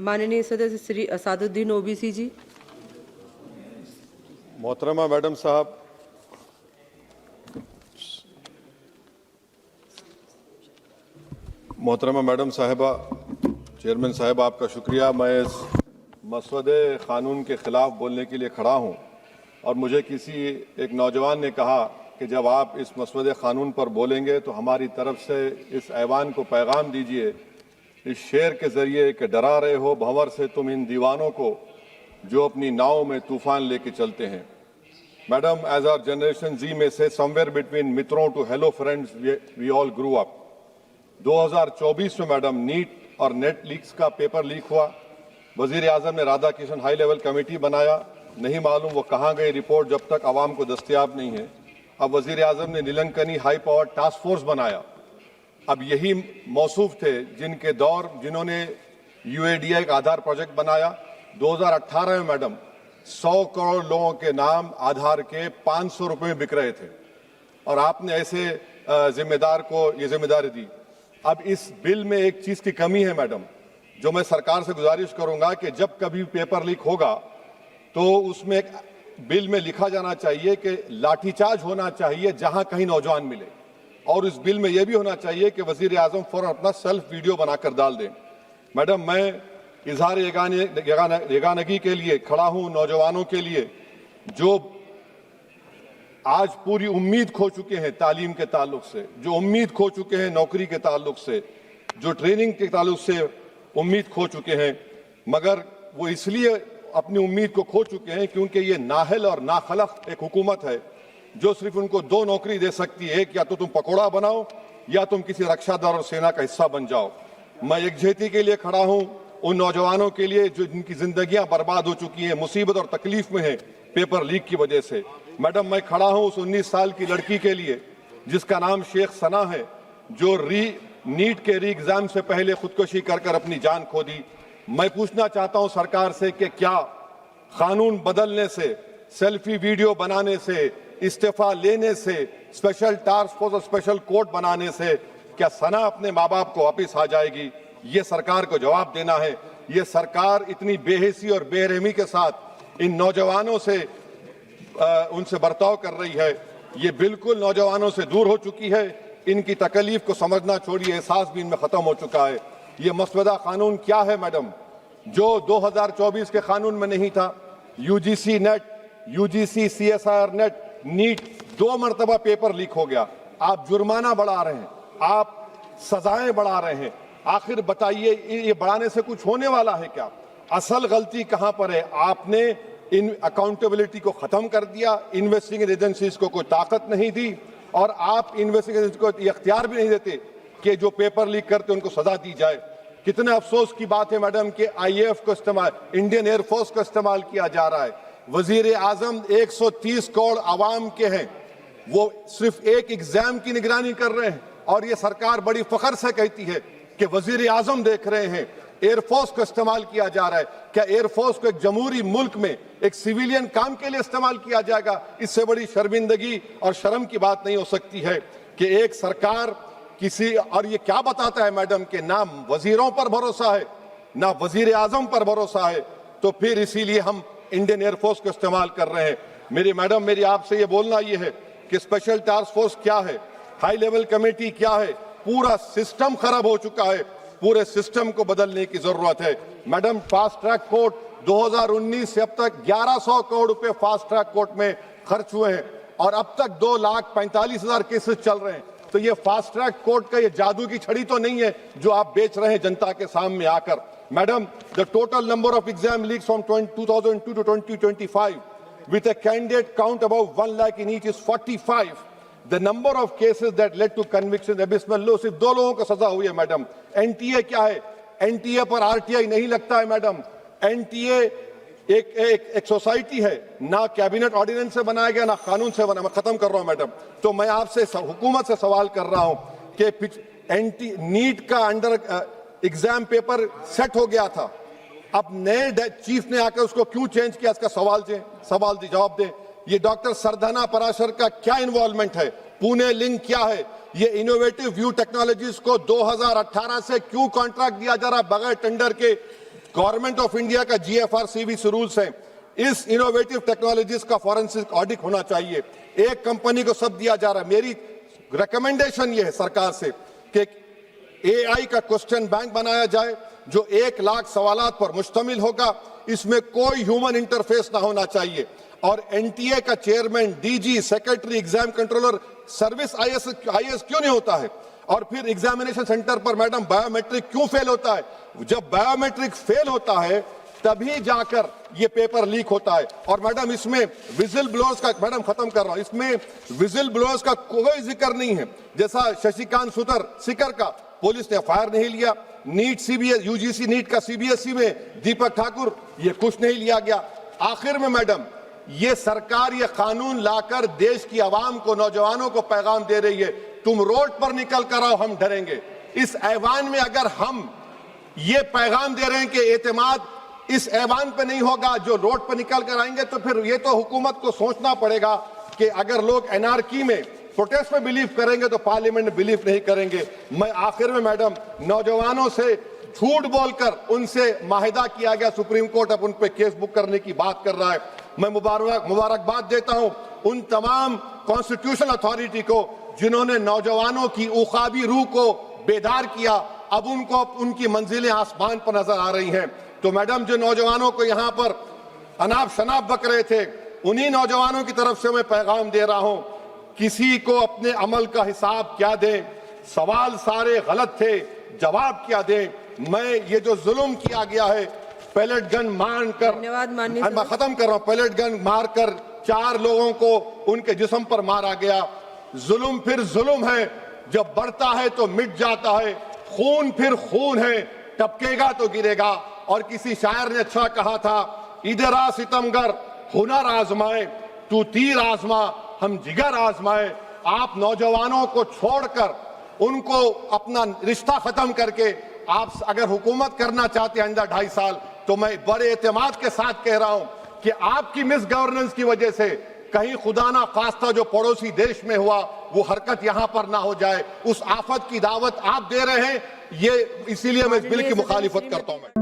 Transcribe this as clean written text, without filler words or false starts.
माननीय सदस्य श्री असादुद्दीन ओबीसी जी। मोहतरमा मैडम साहब, मोहतरमा मैडम साहिबा, चेयरमैन साहब आपका शुक्रिया। मैं इस मसवदे क़ानून के ख़िलाफ़ बोलने के लिए खड़ा हूँ और मुझे किसी एक नौजवान ने कहा कि जब आप इस मसवदे क़ानून पर बोलेंगे तो हमारी तरफ से इस ऐवान को पैगाम दीजिए इस शेर के ज़रिए कि डरा रहे हो भंवर से तुम इन दीवानों को जो अपनी नाव में तूफ़ान लेके चलते हैं। Madam, as our generation G में से समवेयर बिटवीन मित्रों to hello friends we all grew up. 2024 में मैडम नीट और नेट लीक्स का पेपर लीक हुआ। वजीर आजम ने Radha Kishan high level committee बनाया, नहीं मालूम वो कहाँ गई रिपोर्ट जब तक आवाम को दस्तयाब नहीं है। अब वजीर आजम ने नीलंकनी हाई पावर टास्क फोर्स बनाया। अब यही मौसूफ थे जिन्होंने UADI का आधार प्रोजेक्ट बनाया। 2018 में मैडम 100 करोड़ लोगों के नाम आधार के 500 रुपए में बिक रहे थे और आपने ऐसे जिम्मेदार को ये जिम्मेदारी दी। अब इस बिल में एक चीज की कमी है मैडम, जो मैं सरकार से गुजारिश करूंगा कि जब कभी पेपर लीक होगा तो उसमें एक बिल में लिखा जाना चाहिए कि लाठीचार्ज होना चाहिए जहां कहीं नौजवान मिले, और इस बिल में यह भी होना चाहिए कि वजीर आजम फौरन अपना सेल्फ वीडियो बनाकर डाल दें। मैडम, मैं इजहार यगानगी के लिए खड़ा हूं नौजवानों के लिए जो आज पूरी उम्मीद खो चुके हैं तालीम के ताल्लुक से, जो उम्मीद खो चुके हैं नौकरी के ताल्लुक से, जो ट्रेनिंग के ताल्लुक से उम्मीद खो चुके हैं, मगर वो इसलिए अपनी उम्मीद को खो चुके हैं क्योंकि ये नाहल और नाखलक एक हुकूमत है जो सिर्फ उनको 2 नौकरी दे सकती है, एक या तो तुम पकौड़ा बनाओ या तुम किसी रक्षादार और सेना का हिस्सा बन जाओ। मैं यकजहती के लिए खड़ा हूं उन नौजवानों के लिए जो जिनकी जिंदगियां बर्बाद हो चुकी हैं, मुसीबत और तकलीफ में है पेपर लीक की वजह से। मैडम, मैं खड़ा हूं उस 19 साल की लड़की के लिए जिसका नाम शेख सना है, जो नीट के री एग्जाम से पहले खुदकुशी कर अपनी जान खो दी। मैं पूछना चाहता हूं सरकार से कि क्या कानून बदलने से, सेल्फी वीडियो बनाने से, इस्तीफा लेने से, स्पेशल टास्क फोर्स और स्पेशल कोर्ट बनाने से क्या सना अपने माँ बाप को वापिस आ जाएगी? ये सरकार को जवाब देना है। ये सरकार इतनी बेहिसी और बेरहमी के साथ इन नौजवानों से उनसे बर्ताव कर रही है, ये बिल्कुल नौजवानों से दूर हो चुकी है। इनकी तकलीफ को समझना छोड़िए, एहसास भी इनमें खत्म हो चुका है। ये मसवदा कानून क्या है मैडम, जो 2024 के कानून में नहीं था? UGC NET, UGC CSIR NET, NEET 2 मरतबा पेपर लीक हो गया। आप जुर्माना बढ़ा रहे हैं, आप सजाएं बढ़ा रहे हैं। आखिर बताइए, ये बढ़ाने से कुछ होने वाला है क्या? असल गलती कहां पर है? आपने इन अकाउंटेबिलिटी को खत्म कर दिया, इन्वेस्टिगेटिंग एजेंसीज को कोई ताकत नहीं दी और आप इन्वेस्टिगेशन को इख्तियार भी नहीं देते कि जो पेपर लीक करते उनको सजा दी जाए। कितने अफसोस की बात है मैडम कि IAF को इस्तेमाल, इंडियन एयरफोर्स को इस्तेमाल किया जा रहा है। वजीर आजम 130 करोड़ आवाम के हैं, वो सिर्फ एक एग्जाम की निगरानी कर रहे हैं और ये सरकार बड़ी फख्र से कहती है कि वजीर आजम देख रहे हैं। एयरफोर्स को इस्तेमाल किया जा रहा है। क्या एयरफोर्स को एक जमहूरी मुल्क में एक सिविलियन काम के लिए इस्तेमाल किया जाएगा? इससे बड़ी शर्मिंदगी और शर्म की बात नहीं हो सकती है कि एक सरकार किसी, और ये क्या बताता है मैडम कि ना वजीरों पर भरोसा है ना वजीर आजम पर भरोसा है, तो फिर इसीलिए हम इंडियन एयरफोर्स को इस्तेमाल कर रहे हैं। मेरी मैडम, मेरी आपसे ये बोलना ये है कि स्पेशल टास्क फोर्स क्या है, हाई लेवल कमेटी क्या है? पूरा सिस्टम खराब हो चुका है, पूरे सिस्टम को बदलने की जरूरत है। मैडम, फास्ट ट्रैक कोर्ट 2019 से अब तक 1100 करोड़ रुपए फास्ट ट्रैक कोर्ट में खर्च हुए हैं और अब तक 2,45,000 केसेस चल रहे हैं। तो ये फास्ट ट्रैक कोर्ट का ये जादू की छड़ी तो नहीं है जो आप बेच रहे हैं जनता के सामने आकर। Madam, the total number of exam leaks from 2002 to 2025 with a candidate count above 1 lakh in each is 45. The number of cases that led to conviction abysmal low। सिर्फ 2 लोगों को सजा हुई है मैडम। NTA क्या है? NTA पर RTI नहीं लगता है मैडम। NTA एक सोसाइटी है, ना कैबिनेट ऑर्डिनेंस से बनाया गया ना कानून से बना। मैं खत्म कर रहा हूं मैडम। तो मैं आपसे हुकूमत से सवाल कर रहा हूं कि नीट का अंडर एग्जाम पेपर सेट हो गया था, अब नए चीफ ने आकर उसको क्यों चेंज किया? इसका सवाल जवाब दें। ये डॉक्टर सरदाना पराशर का क्या इन्वॉल्वमेंट है? पुणे लिंक क्या है? ये इनोवेटिव व्यू टेक्नोलॉजीज को 2018 से क्यों कॉन्ट्रैक्ट दिया जा रहा बगैर टेंडर के? गवर्नमेंट ऑफ इंडिया का GFR CVC रूल्स है, इस इनोवेटिव टेक्नोलॉजीज का फॉरेंसिक ऑडिट होना चाहिए। एक कंपनी को सब दिया जा रहा है। मेरी रिकमेंडेशन ये है सरकार से कि AI का क्वेश्चन बैंक बनाया जाए जो 1 लाख सवालात पर मुश्तमिल होगा, इसमें कोई ह्यूमन इंटरफेस ना होना चाहिए। और NTA का chairman, DG, secretary, exam controller, service IAS क्यों नहीं होता है? और फिर एग्जामिनेशन सेंटर पर मैडम बायोमेट्रिक क्यों फेल होता है? जब बायोमेट्रिक फेल होता है तभी जाकर ये पेपर लीक होता है। और मैडम इसमें विजिल ब्लोअर्स का, मैडम खत्म कर रहा हूं, इसमें विजिल ब्लोअर्स का कोई जिक्र नहीं है। जैसा शशिकांत सिकर का पुलिस ने FIR नहीं लिया, नीट CBS UGC नीट का CBSE में दीपक ठाकुर, ये कुछ नहीं लिया गया। आखिर में मैडम ये सरकार ये कानून लाकर देश की आवाम को, नौजवानों को पैगाम दे रही है, तुम रोड पर निकल कर आओ, हम डरेंगे। इस ऐवान में अगर हम ये पैगाम दे रहे हैं कि एतमाद इस ऐवान पे नहीं होगा, जो रोड पर निकल कर आएंगे, तो फिर ये तो हुकूमत को सोचना पड़ेगा कि अगर लोग एनआरकी में, प्रोटेस्ट में बिलीव करेंगे तो पार्लियामेंट में बिलीव नहीं करेंगे। मैं आखिर में मैडम नौजवानों से झूठ बोलकर उनसे माहिदा किया गया, सुप्रीम कोर्ट अब उन पे केस बुक करने की बात कर रहा है। मैं मुबारकबाद देता हूं उन तमाम कॉन्स्टिट्यूशनल अथॉरिटी को जिन्होंने नौजवानों की उखाबी रूह को बेदार किया। अब उनको उनकी मंजिलें आसमान पर नजर आ रही हैं। तो मैडम जो नौजवानों को यहाँ पर अनाप शनाप बक रहे थे, उन्हीं नौजवानों की तरफ से मैं पैगाम दे रहा हूं, किसी को अपने अमल का हिसाब क्या दें, सवाल सारे गलत थे, जवाब क्या दें। मैं ये जो जुल्म किया गया है, पैलेट गन मारकर, मैं खत्म कर रहा हूं, पैलेट गन मारकर 4 लोगों को उनके जिस्म पर मारा गया। जुल्म फिर जुल्म है, जब बढ़ता है तो मिट जाता है। खून फिर खून है, टपकेगा तो गिरेगा। और किसी शायर ने अच्छा कहा था, इधर आ सितमगर हुनर आजमाए, तू तीर आजमा हम जिगर आजमाए। आप नौजवानों को छोड़कर उनको अपना रिश्ता खत्म करके आप अगर हुकूमत करना चाहते हैं आइंदा 2.5 साल, तो मैं बड़े एतमाद के साथ कह रहा हूं कि आपकी मिस गवर्नेंस की वजह से कहीं खुदा ना खास्ता जो पड़ोसी देश में हुआ वो हरकत यहां पर ना हो जाए। उस आफत की दावत आप दे रहे हैं, ये इसीलिए मैं इस बिल की मुखालिफत करता हूं।